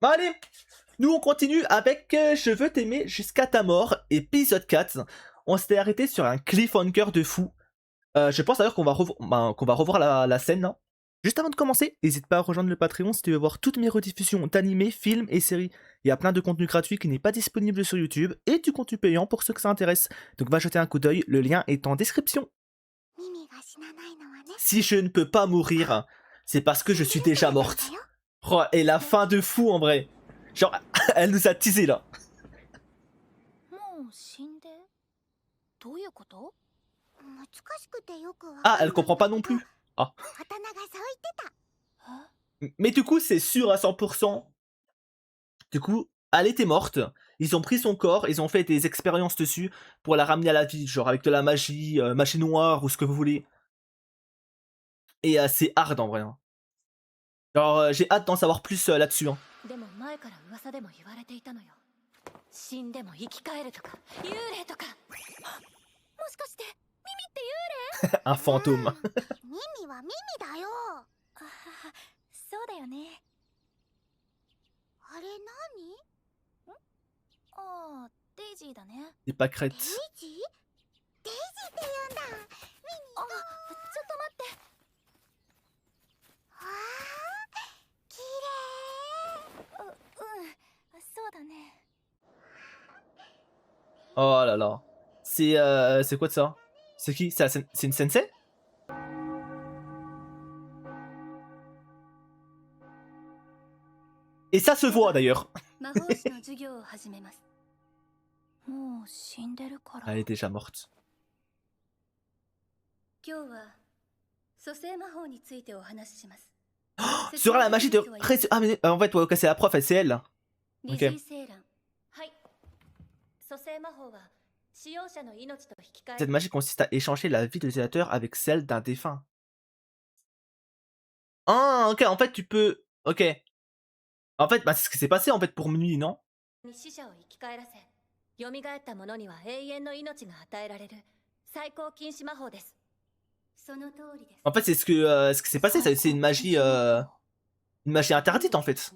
Bon allez, nous on continue avec Je veux t'aimer jusqu'à ta mort, épisode 4. On s'était arrêté sur un cliffhanger de fou. Je pense d'ailleurs qu'on va revoir la scène. Hein. Juste avant de commencer, n'hésite pas à rejoindre le Patreon si tu veux voir toutes mes rediffusions d'animés, films et séries. Il y a plein de contenu gratuit qui n'est pas disponible sur YouTube et du contenu payant pour ceux que ça intéresse. Donc va jeter un coup d'œil, le lien est en description. Si je ne peux pas mourir, c'est parce que je suis déjà morte. Oh, et la fin de fou en vrai. Genre, elle nous a teasé là. Ah, elle comprend pas non plus. Ah. Mais du coup, c'est sûr à 100%. Du coup, elle était morte. Ils ont pris son corps, ils ont fait des expériences dessus pour la ramener à la vie, genre avec de la magie, magie noire ou ce que vous voulez. Et c'est hard en vrai. Hein. Genre, j'ai hâte d'en savoir plus là-dessus. Hein. Un fantôme. Des pâquerettes. Oh là là. C'est quoi de ça? C'est qui? C'est une sensei? Et ça se voit d'ailleurs. Elle est déjà morte. Sur la magie de... Ah mais en fait, ouais, okay, c'est la prof, c'est elle. Ok. Cette magie consiste à échanger la vie de l'utilisateur avec celle d'un défunt. Ah, ok, en fait, tu peux... Ok. En fait, bah, c'est ce qui s'est passé en fait pour Mimi, non? En fait, c'est ce qui s'est passé, c'est une magie interdite en fait.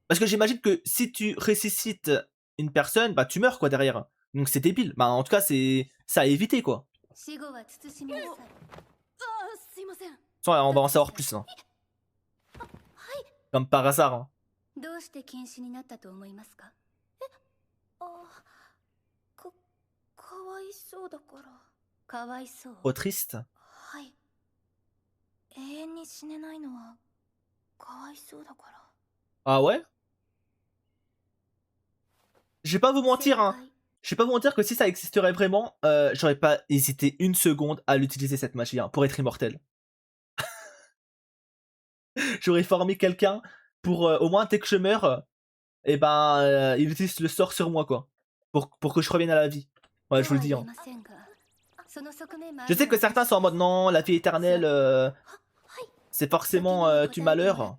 Parce que j'imagine que si tu ressuscites une personne, bah tu meurs quoi derrière. Donc c'est débile. Bah en tout cas, c'est ça à éviter quoi. On va en savoir plus. Hein. Comme par hasard. Hein. Trop triste. Ah ouais? Je vais pas vous mentir, hein. Je vais pas vous mentir que si ça existerait vraiment, j'aurais pas hésité une seconde à l'utiliser cette magie hein, pour être immortel. J'aurais formé quelqu'un pour au moins dès que je meurs, et ben il utilise le sort sur moi quoi. Pour que je revienne à la vie. Ouais, je vous le dis. Hein. Je sais que certains sont en mode non, la vie éternelle, c'est forcément du malheur.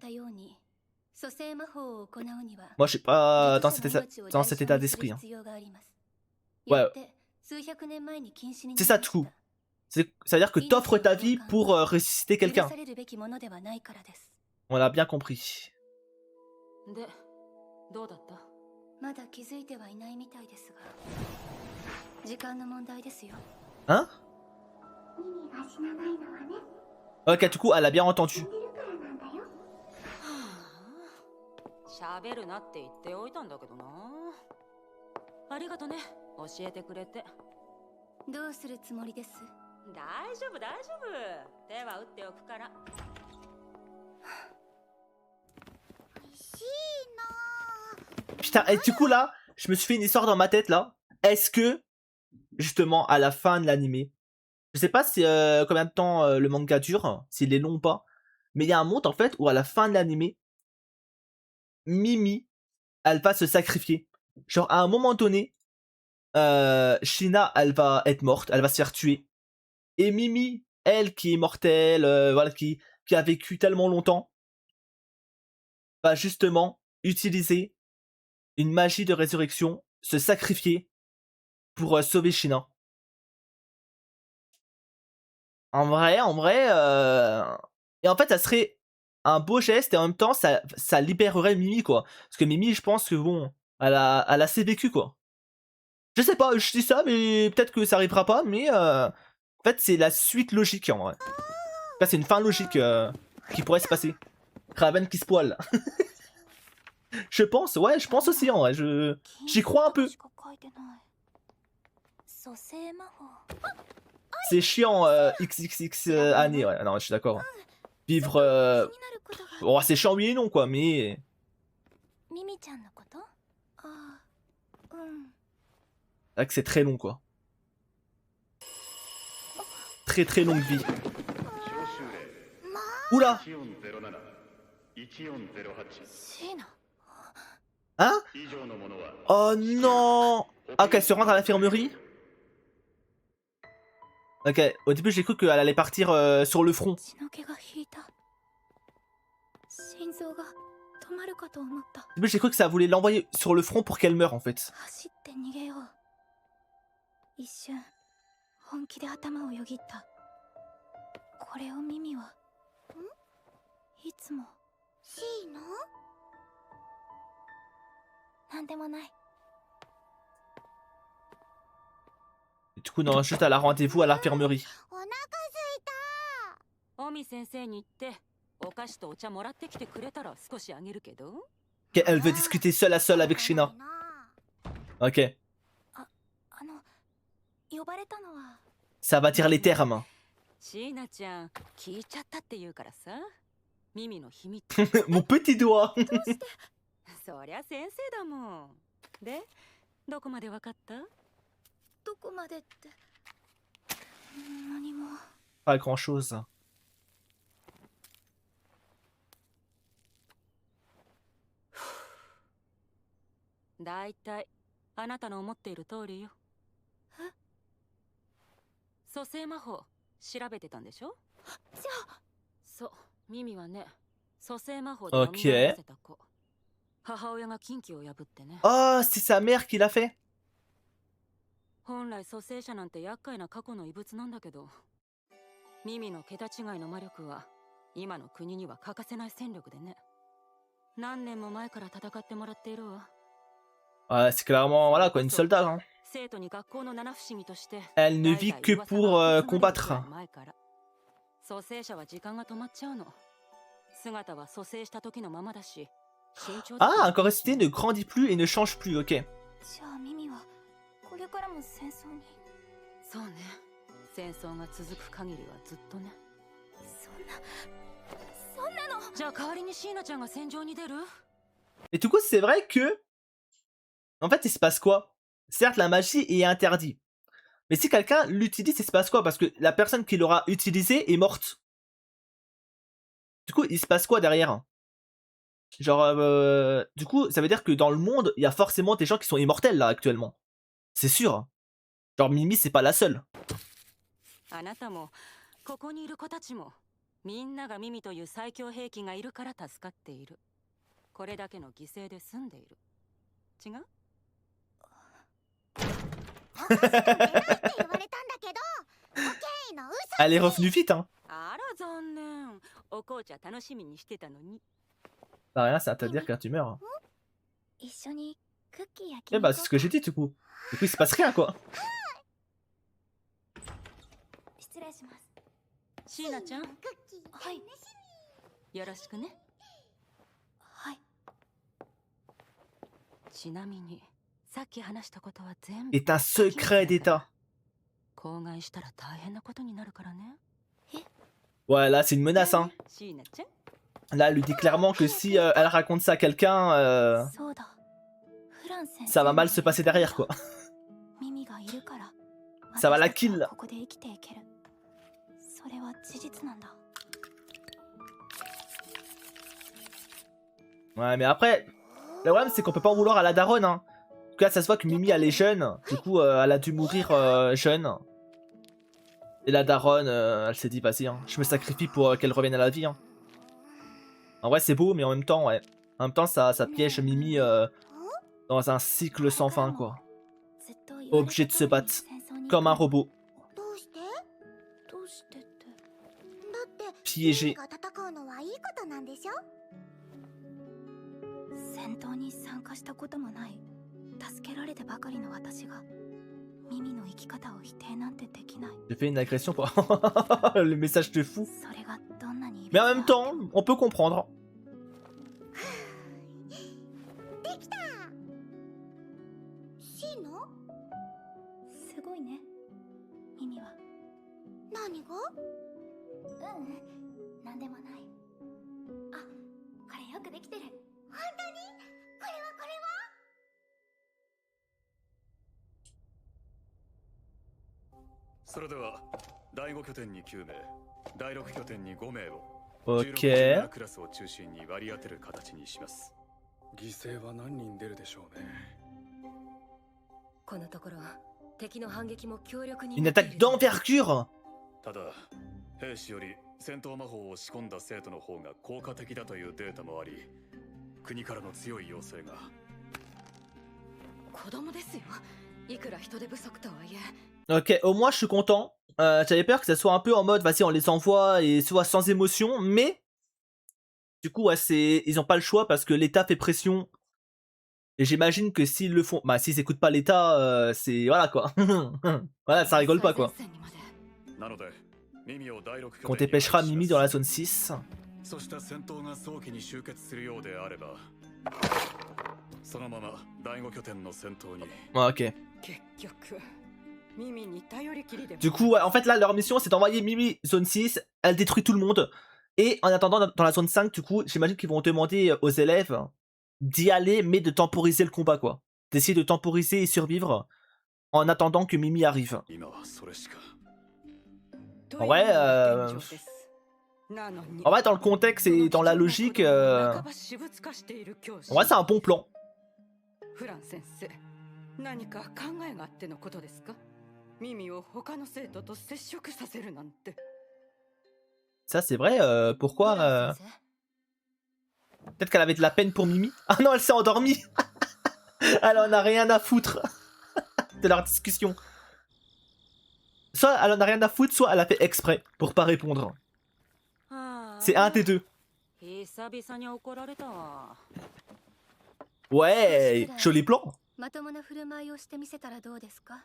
Moi je suis pas dans cet état d'esprit. Hein. Ouais. C'est ça tout. Ça veut dire que t'offres ta vie pour ressusciter quelqu'un. On l'a bien compris. Hein? Ok, du coup, elle a bien entendu. Putain, et du coup là, je me suis fait une histoire dans ma tête là. Est-ce que, justement, à la fin de l'animé, je sais pas si combien de temps le manga dure, s'il est long ou pas, mais il y a un monde en fait où à la fin de l'animé, Mimi, elle va se sacrifier. Genre à un moment donné, Shina, elle va être morte, elle va se faire tuer. Et Mimi, elle qui est mortelle, voilà, qui a vécu tellement longtemps, va justement utiliser une magie de résurrection, se sacrifier pour sauver Shina. En vrai, et en fait, ça serait un beau geste et en même temps ça libérerait Mimi quoi. Parce que Mimi je pense que bon, elle a assez vécu quoi. Je sais pas, je dis ça mais peut-être que ça arrivera pas mais en fait c'est la suite logique en vrai. Là c'est une fin logique qui pourrait se passer. Raven qui se poile. Je pense, ouais je pense aussi en vrai, j'y crois un peu. C'est chiant XXX années, ouais, non je suis d'accord. Vivre... Bon, c'est chiant oui et non quoi, mais... C'est vrai que c'est très long quoi. Très très longue vie. Oula. Hein? Oh non. Ah qu'elle se rend à l'infirmerie? Ok, au début j'ai cru qu'elle allait partir sur le front. Au début j'ai cru que ça voulait l'envoyer sur le front pour qu'elle meure en fait. Et du coup non, juste à la rendez-vous à l'infirmerie. Ok, elle veut discuter seule à seule avec Shina. Ok. Ça va dire les termes. Mon petit doigt. Pas grand chose. Ok. Oh, c'est sa mère qui l'a fait. Ouais, c'est clairement, voilà quoi, une soldat. Hein. Elle ne vit que pour combattre. Ah, un correspondant ne grandit plus et ne change plus, ok. Et du coup, c'est vrai que... En fait, il se passe quoi? Certes, la magie est interdite. Mais si quelqu'un l'utilise, il se passe quoi? Parce que la personne qui l'aura utilisé est morte. Du coup, il se passe quoi derrière? Genre, du coup, ça veut dire que dans le monde, il y a forcément des gens qui sont immortels là actuellement. C'est sûr. Genre, Mimi, c'est pas la seule. Elle est revenue vite, hein. Bah rien, ça à dire quand tu meurs. Eh bah, c'est ce que j'ai dit, du coup. Du coup, il se passe rien, quoi. Est un secret d'état. Ouais, là, c'est une menace, hein. Là, elle lui dit clairement que si elle raconte ça à quelqu'un, ça va mal se passer derrière, quoi. Ça va la kill. Ouais, mais après, le problème, c'est qu'on peut pas en vouloir à la daronne, hein. En tout cas, ça se voit que Mimi, elle est jeune. Du coup, elle a dû mourir jeune. Et la daronne, elle s'est dit, vas-y, hein, je me sacrifie pour qu'elle revienne à la vie. Hein. En vrai, c'est beau, mais en même temps, ouais. En même temps, ça piège Mimi dans un cycle sans fin, quoi. Obligé de se battre. Comme un robot. Piégé. ことなんでしょ。戦闘に参加したこともない助けられてばかりの私がミミの生き方を否定なんてできない。 J'ai fait une agression pour... Le message de fou. それがどんなに Mais en même temps, on peut comprendre. できた。シーノ、すごいねミミは。何が？なんでもない。あ、これよくできてる。本当に？これはこれは。それでは第5拠点に9名、第6拠点に5名を Ok. クラスを中心に割り当てる形にします。犠牲は何人出るでしょうね。このところ敵の反撃も強力に。 Une attaque d'envergure. ただ兵士より戦闘魔法を仕込んだ生徒の方が効果的だというデータもあり、国からの強い要請が。子供ですよ。いくら人手不足とはいえ。 Ok, au moins je suis content. J'avais peur que ça soit un peu en mode, vas-y, on les envoie et soit sans émotion, mais du coup, ouais, ils ont pas le choix parce que l'État fait pression. Et j'imagine que s'ils le font, bah, s'ils écoutent pas l'État, c'est voilà quoi. Voilà, ça rigole pas quoi. なので耳を第6拠点に On dépêchera Mimi dans la zone 6. そして戦闘が早期に終結するようであれば、そのまま第5拠点の戦闘に。 Ouais, ok. 結局耳に頼りきりで。 Du coup, ouais, en fait, là, leur mission, c'est d'envoyer Mimi zone 6. Elle détruit tout le monde. Et en attendant, dans la zone 5, du coup, j'imagine qu'ils vont demander aux élèves d'y aller, mais de temporiser le combat, quoi. D'essayer de temporiser et survivre en attendant que Mimi arrive. 今はそれしか。 En vrai, en vrai, dans le contexte et dans la logique, en vrai, c'est un bon plan. フラン先生、何か考えがあってのことですか？耳を他の生徒と接触させるなんて。 Ça, c'est vrai. Pourquoi Peut-être qu'elle avait de la peine pour Mimi. Ah non, elle s'est endormie. Elle en a rien à foutre de leur discussion. Soit elle en a rien à foutre, soit elle a fait exprès pour pas répondre. C'est un des deux. Ouais, joli plan. まともな振る舞いをしてみせたらどうですか。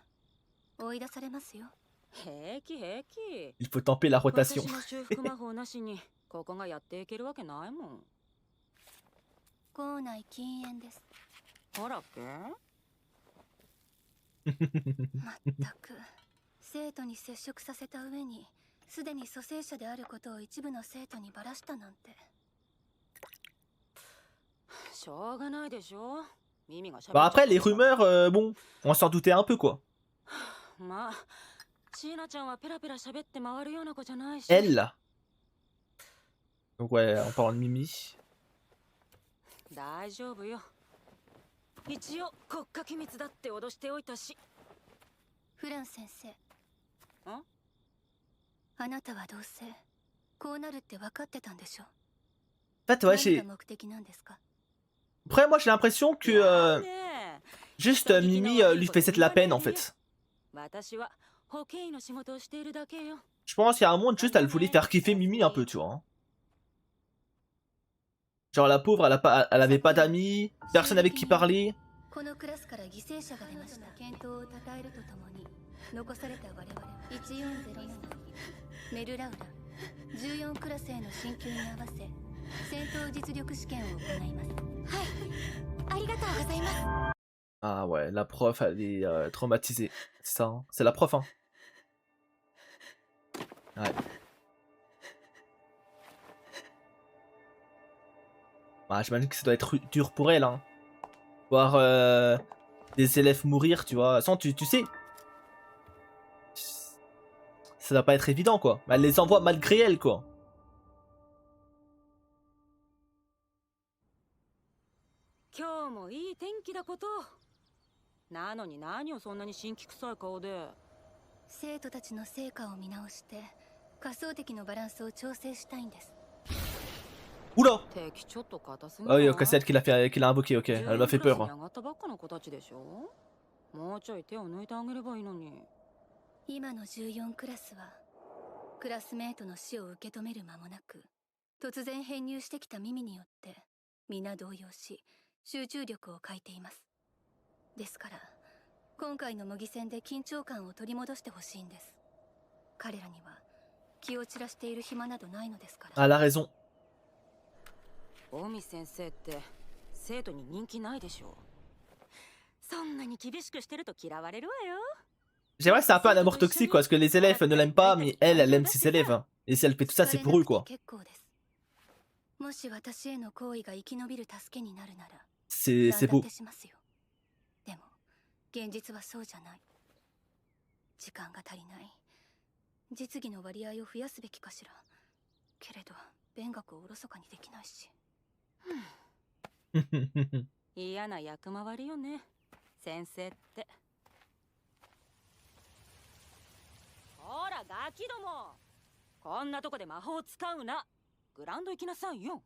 追い出されますよ。平気平気。 Il faut temper la rotation. 私の修復魔法なしにここがやっていけるわけないもん。校内禁煙です。ほらっけ。まったく生徒に接触させた上にすでに蘇生者であることを一部の生徒にばらしたなんて。しょうがないでしょ。耳がしゃべ Bah っちゃ après う les rumeurs, bon, on s'en doutait un peu quoi. まあ、シーナちゃんはペラペラ喋って回るような子じゃないし。 Elle. Donc ouais, en parlant de Mimi. 大丈夫よ。一応国家機密だって脅しておいたし。フラン先生。ん？あなたはどうせこうなるって分かってたんでしょ。 En fait, ouais, 何 j'ai. が目的なんですか。 Après, moi j'ai l'impression que juste Mimi lui faisait de la peine en fait. 私は保健医の仕事をしているだけよ。 Je pense qu'il y a un monde juste elle voulait faire kiffer Mimi un peu, tu vois. Genre la pauvre, elle avait pas d'amis, personne avec qui parler. このクラスから犠牲者が出ました。健闘を称えるとともに残された我々1404メルラウラ14クラスへの進級に合わせ戦闘実力試験を行います。はい、ありがとうございます。 Ah ouais, la prof, elle est traumatisée. C'est ça, hein. C'est la prof, hein. Ouais. Bah, j'imagine que ça doit être dur pour elle, hein. Voir des élèves mourir, tu vois. Sans, tu sais. Ça doit pas être évident, quoi. Elle les envoie malgré elle, quoi. 今日もいい天気だこと。なのに何をそんなに神気臭い顔で。生徒たちの成果を見直して仮想敵のバランスを調整したいんです。 Oula! 敵ちょっと硬すぎ Ah oui, ok, c'est elle qui l'a invoqué, ok. Elle m'a fait peur. 上がったばっかの子たちでしょ。もうちょい手を抜いてあげればいいのに。今の14クラスはクラスメートの死を受け止める間もなく突然編入してきた耳によって皆動揺し集中力を欠いています。ですから今回の模擬戦で緊張感を取り戻してほしいんです。彼らには気を散らしている暇などないのですから。Elle a raison. 大見先生って生徒に人気ないでしょ。そんなに厳しくしてると嫌われるわよ。J'aimerais que c'est un peu un amour toxique, quoi, parce que les élèves ne l'aiment pas, mais elle aime ses élèves. Hein. Et si elle fait tout ça, c'est pour eux, quoi. もし私への行為が生き延びる助けになるなら C'est beau. でも現実はそうじゃない。時間が足りない。実技の割合を増やすべきかしら。けれど勉学をおろそかにできないし。嫌な役回りよね、先生って。ほらガキども、こんなとこで魔法使うな。グラウンド行きなさいよ。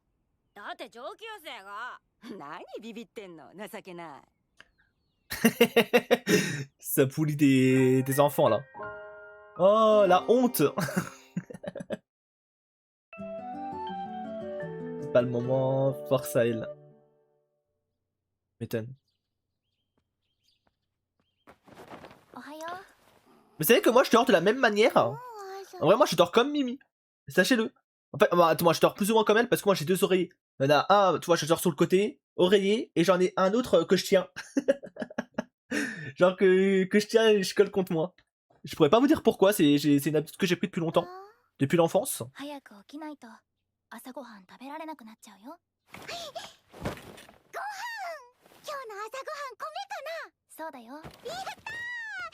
だって上級生が。何ビビってんの、情けない。Ça poulie des enfants là. Oh la honte. C'est pas le moment, force à elle. M'étonne. Vous savez que moi je dors de la même manière. En vrai moi je dors comme Mimi. Sachez-le. En fait, bah, moi je dors plus ou moins comme elle parce que moi j'ai 2 oreillers. Il y en a un, tu vois, je dors sur le côté, oreiller, et j'en ai un autre que je tiens. Genre que je tiens et je colle contre moi. Je pourrais pas vous dire pourquoi, c'est une habitude que j'ai pris depuis longtemps. Depuis l'enfance.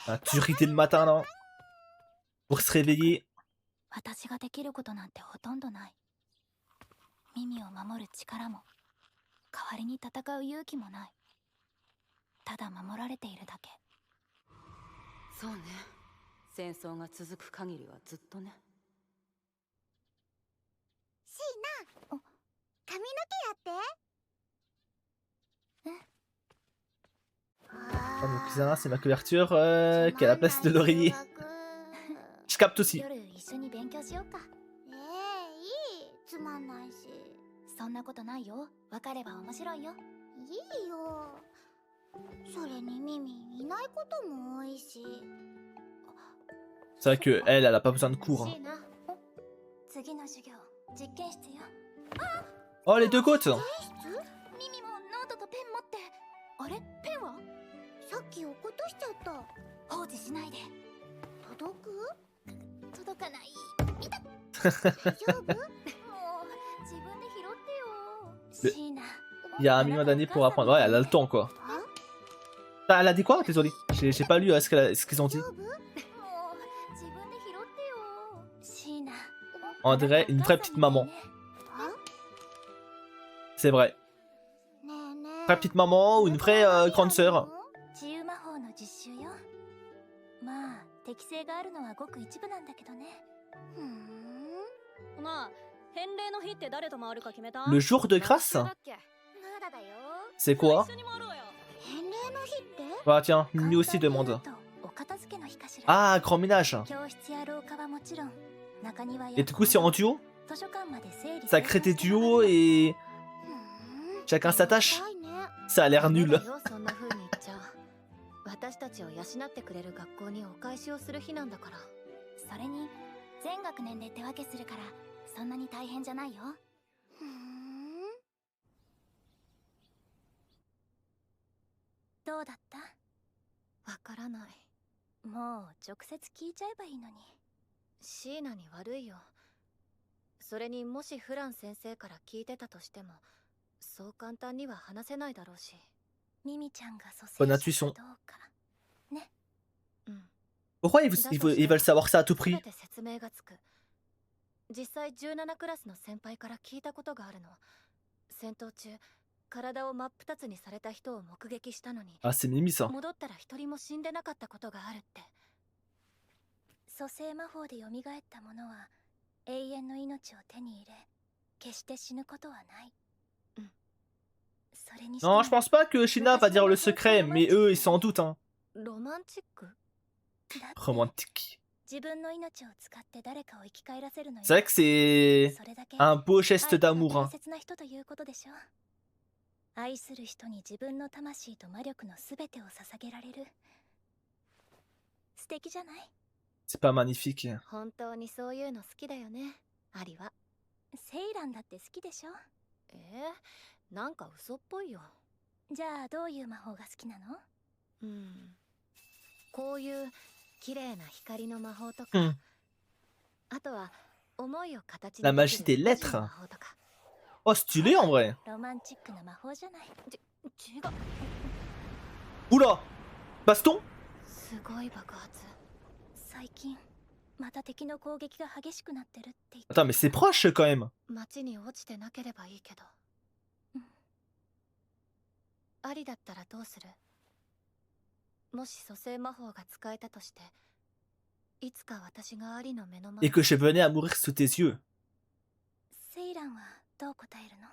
Un tuerie dès le matin là. Pour se réveiller. 私ができることなんてほとんどない。耳を守る力も代わりに戦う勇気もない。ただ守られているだけ。そうね、戦争が続く限りはずっとね。シーナ、髪の毛やって。Oh, mon cousin, c'est ma couverture qui est à la place de l'oreiller. Je capte aussi. 夜一緒に勉強しようか。いい、つまんないし。そんなことないよ。分かれば面白いよ。いいよ。それに耳いないことも多いし。C'est vrai que elle a pas besoin de cours. Hein. 次の授業、実験室よ。Oh, les deux côtes. 耳もノートとペン持って。あれ、ペンは？さっき落っことしちゃった。放置しないで。届く？届かない。見た。大丈夫？もう自分で拾ってよ。シーナ。Il y a 1 million d'années pour apprendre. Ouais, elle a le temps quoi. Ah, elle a dit quoi? Désolé, j'ai pas lu ce qu'ils ont dit. On dirait une vraie petite maman. C'est vrai. Vraie petite maman ou une vraie grande sœur. 適性があるのはごく一部なんだけどね。なあ、返礼の日って誰と回るか決めた？ Le jour de grâce? C'est quoi? 返礼の日って？ Ah tiens, Mimi aussi demande. Ah, grand ménage. Et du coup c'est en duo? Ça crée des duos et... chacun sa tâche? Ça a l'air nul. 私たちを養ってくれる学校にお返しをする日なんだから。それに全学年で手分けするからそんなに大変じゃないよ。どうだった？わからない。もう直接聞いちゃえばいいのに。シーナに悪いよ。それにもしフラン先生から聞いてたとしてもそう簡単には話せないだろうし。ミミちゃんが蘇生したかどうか。Pourquoi ils veulent savoir ça à tout prix? 実際17クラスの先輩から聞いたことがあるの。戦闘中体を真っ二つにされた人を目撃したのに。Ah, c'est Mimi ça. 戻ったら一人も死んでなかったことがあるって。蘇生魔法で蘇った者は永遠の命を手に入れ決して死ぬことはない。Non, je pense pas que Shina va dire le secret, mais eux ils s'en doutent hein. Romantique. Romantique. 自分の命を使って誰かを生き返らせるのよ。 C'est vrai que c'est それだけ un beau geste 相手が d'amour. 大 Hein. 切な人ということでしょ。愛する人に自分の魂と魔力のすべてを捧げられる。素敵じゃない？ C'est pas magnifique. 本当にそういうの好きだよね、アリは。セイランだって好きでしょ。なんか嘘っぽいよ。じゃあどういう魔法が好きなの？こういう綺麗な光の魔法とか、Hmm. あとは思いを形に La でき magie る des 文字 lettres. の魔法とか。 Oh, stylé en vrai. ロマンチックな魔法じゃない。違う。 Oula! Baston? すごい爆発。最近また敵の攻撃が激しくなってるって言って。 Attends, mais c'est proche quand même. 街に落ちてなければいいけど。アリだったらどうする？もし蘇生魔法が使えたとして、いつか私がアリの目の前 Et que je venais à mourir sous tes yeux. セイランはどう答えるの？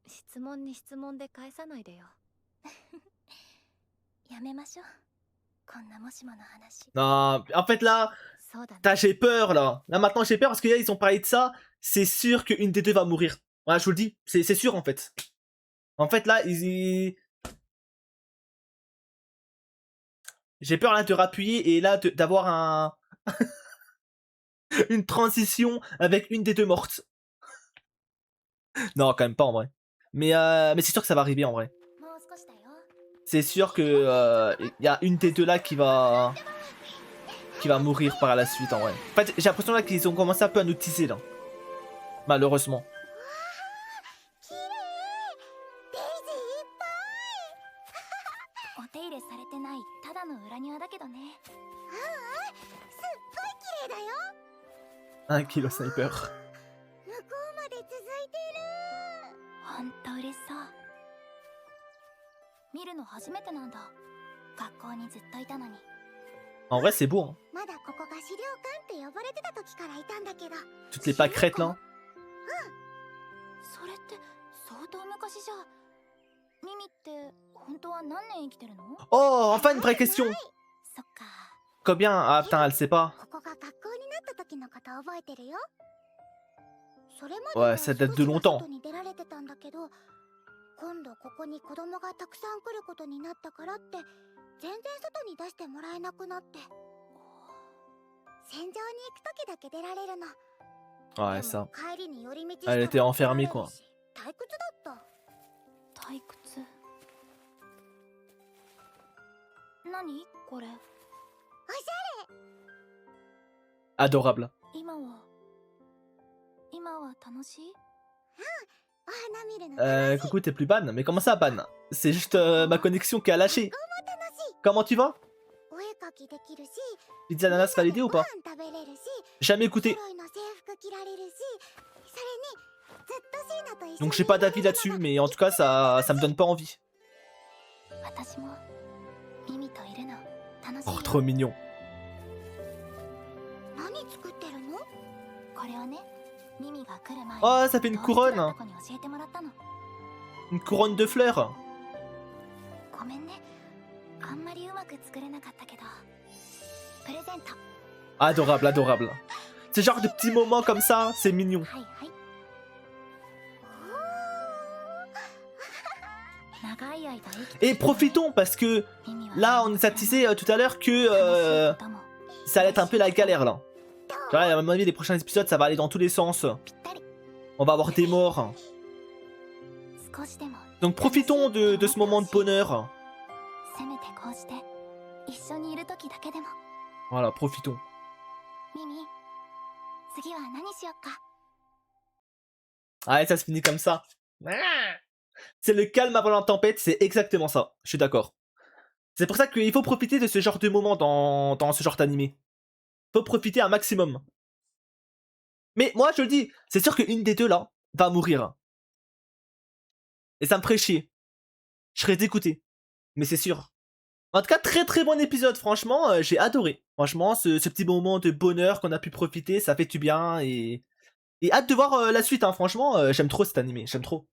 質問に質問で返さないでよ。やめましょう。こんなもしもの話。 Non, en fait là, そうだね。 j'ai peur là. Là maintenant j'ai peur parce que là ils ont parlé de ça. C'est sûr qu'une des deux va mourir. Voilà, je vous le dis. C'est sûr en fait. En fait là, j'ai peur là de rappuyer et là d'avoir un... une transition avec une des deux mortes. Non, quand même pas en vrai. Mais c'est sûr que ça va arriver en vrai. もう少しだよ。 C'est sûr que y a une des deux là qui va mourir par la suite en vrai. En fait, j'ai l'impression là qu'ils ont commencé un peu à nous teaser là. Malheureusement. お手入れされてないただの裏庭だけどね。Un kilo sniper. 向こうまで続いてる。ほんと嬉しそう。見るの初めてなんだ。学校にずっといたのに。 En vrai, c'est beau. Hein. まだここが資料館って呼ばれてた時からいたんだけど。 Toutes les pâquerettes là. それって相当昔じゃ。ミミって本当は何年生きてるの？ Oh, enfin une vraie question. そっか。 Combien? Ah putain, elle sait pas. ここが学校になった時のこと覚えてるよ。それまで Ouais, は ça date de 少しは longtemps. 外に出られてたんだけど、今度ここに子供がたくさん来ることになったからって全然外に出してもらえなくなって、戦場に行く時だけ出られるの。 Ouais, ça. 帰りに寄り道 Elle était enfermée quoi. 退屈だった。退屈。何これ？ Adorable. 今は楽しい？ Coucou, t'es plus ban? Mais comment ça ban? C'est juste ma connexion qui a lâché. Comment tu vas? Pizza ananas validé ou pas? Jamais écouté. Donc j'ai pas d'avis là-dessus, mais en tout cas ça me donne pas envie. Oh, trop mignon. Oh, ça fait une couronne. Une couronne de fleurs. Adorable, adorable. Ce genre de petits moments comme ça, c'est mignon. Et profitons parce que là on nous a teasé tout à l'heure que ça allait être un peu la galère là. Ouais, à mon avis les prochains épisodes ça va aller dans tous les sens. On va avoir des morts. Donc profitons de ce moment de bonheur. Voilà, profitons. Allez, ça se finit comme ça. C'est le calme avant la tempête, c'est exactement ça. Je suis d'accord. C'est pour ça qu'il faut profiter de ce genre de moment dans ce genre d'animé. Faut profiter un maximum. Mais moi, je le dis, c'est sûr qu'une des deux là va mourir. Et ça me ferait chier. Je serais dégoûté. Mais c'est sûr. En tout cas, très très bon épisode, franchement, j'ai adoré. Franchement, ce petit moment de bonheur qu'on a pu profiter, ça fait du bien et hâte de voir la suite, hein. Franchement, j'aime trop cet animé, j'aime trop.